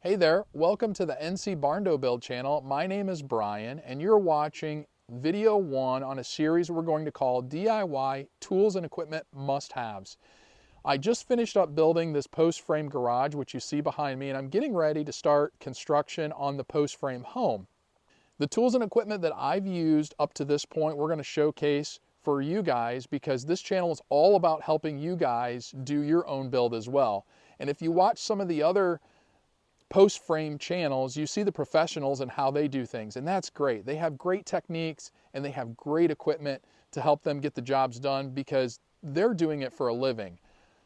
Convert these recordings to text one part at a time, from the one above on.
Hey there, welcome to the NC Barndo Build channel. My name is Brian and you're watching video 1 on a series we're going to call DIY Tools and Equipment Must-Haves. I just finished up building this post frame garage, which you see behind me, and I'm getting ready to start construction on the post frame home. The tools and equipment that I've used up to this point, we're going to showcase for you guys because this channel is all about helping you guys do your own build as well. And if you watch some of the other post frame channels, you see the professionals and how they do things, and that's great. They have great techniques and they have great equipment to help them get the jobs done because they're doing it for a living.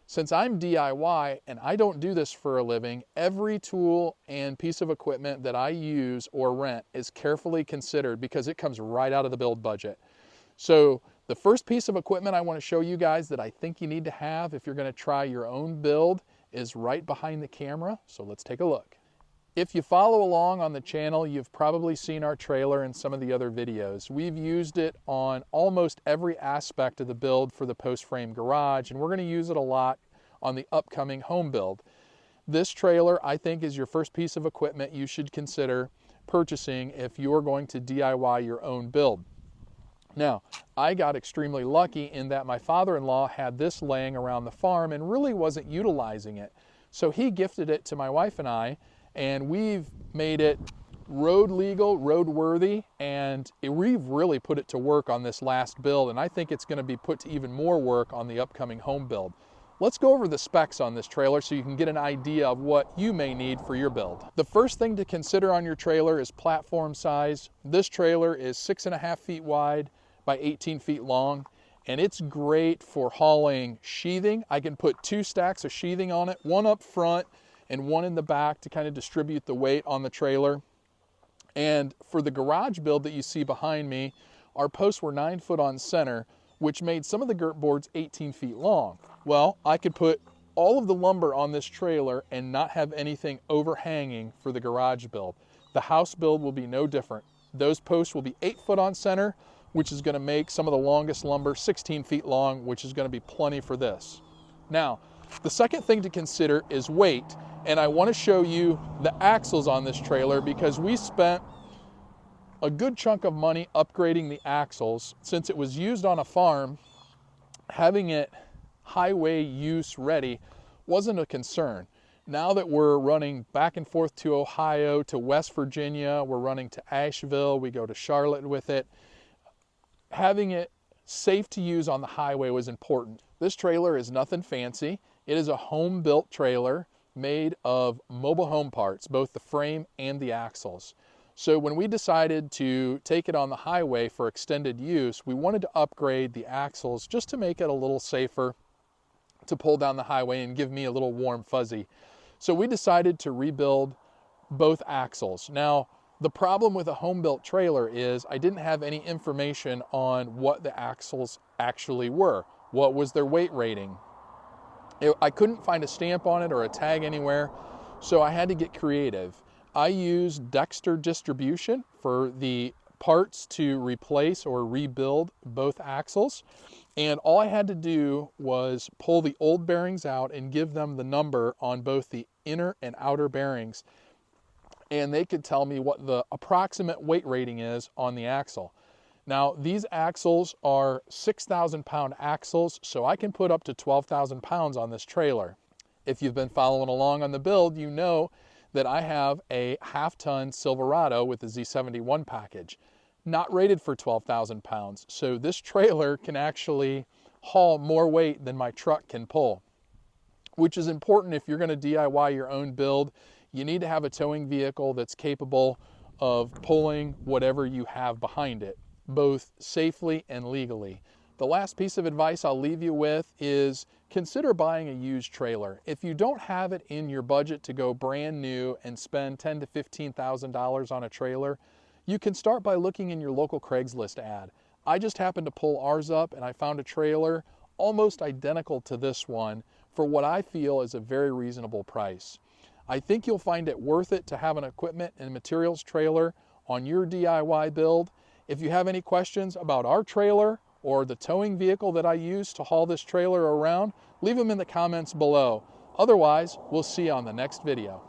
Since I'm DIY and I don't do this for a living, every tool and piece of equipment that I use or rent is carefully considered because it comes right out of the build budget. So the first piece of equipment I want to show you guys that I think you need to have if you're going to try your own build is right behind the camera, so let's take a look. If you follow along on the channel, you've probably seen our trailer in some of the other videos. We've used it on almost every aspect of the build for the post frame garage, and we're going to use it a lot on the upcoming home build. This trailer, I think, is your first piece of equipment you should consider purchasing if you're going to DIY your own build. Now, I got extremely lucky in that my father-in-law had this laying around the farm and really wasn't utilizing it. So he gifted it to my wife and I, and we've made it road legal, road worthy, and we've really put it to work on this last build, and I think it's going to be put to even more work on the upcoming home build. Let's go over the specs on this trailer so you can get an idea of what you may need for your build. The first thing to consider on your trailer is platform size. This trailer is 6.5 feet wide by 18 feet long, and it's great for hauling sheathing. I can put 2 stacks of sheathing on it, one up front and one in the back to kind of distribute the weight on the trailer. And for the garage build that you see behind me, our posts were 9 foot on center, which made some of the girt boards 18 feet long. Well, I could put all of the lumber on this trailer and not have anything overhanging for the garage build. The house build will be no different. Those posts will be 8 foot on center, which is going to make some of the longest lumber 16 feet long, which is going to be plenty for this. Now, the second thing to consider is weight, and I want to show you the axles on this trailer because we spent a good chunk of money upgrading the axles. Since it was used on a farm, having it highway use ready wasn't a concern. Now that we're running back and forth to Ohio, to West Virginia, we're running to Asheville, we go to Charlotte with it, having it safe to use on the highway was important. This trailer is nothing fancy. It is a home-built trailer made of mobile home parts, both the frame and the axles. So when we decided to take it on the highway for extended use, we wanted to upgrade the axles just to make it a little safer to pull down the highway and give me a little warm fuzzy. So we decided to rebuild both axles. Now, the problem with a home-built trailer is I didn't have any information on what the axles actually were. What was their weight rating? I couldn't find a stamp on it or a tag anywhere, so I had to get creative. I used Dexter Distribution for the parts to replace or rebuild both axles, and all I had to do was pull the old bearings out and give them the number on both the inner and outer bearings, and they could tell me what the approximate weight rating is on the axle. Now, these axles are 6,000 pound axles, so I can put up to 12,000 pounds on this trailer. If you've been following along on the build, you know that I have a half-ton Silverado with the Z71 package, not rated for 12,000 pounds. So this trailer can actually haul more weight than my truck can pull, which is important if you're going to DIY your own build. You need to have a towing vehicle that's capable of pulling whatever you have behind it, both safely and legally. The last piece of advice I'll leave you with is consider buying a used trailer. If you don't have it in your budget to go brand new and spend $10,000 to $15,000 on a trailer, you can start by looking in your local Craigslist ad. I just happened to pull ours up and I found a trailer almost identical to this one for what I feel is a very reasonable price. I think you'll find it worth it to have an equipment and materials trailer on your DIY build. If you have any questions about our trailer or the towing vehicle that I use to haul this trailer around, leave them in the comments below. Otherwise, we'll see you on the next video.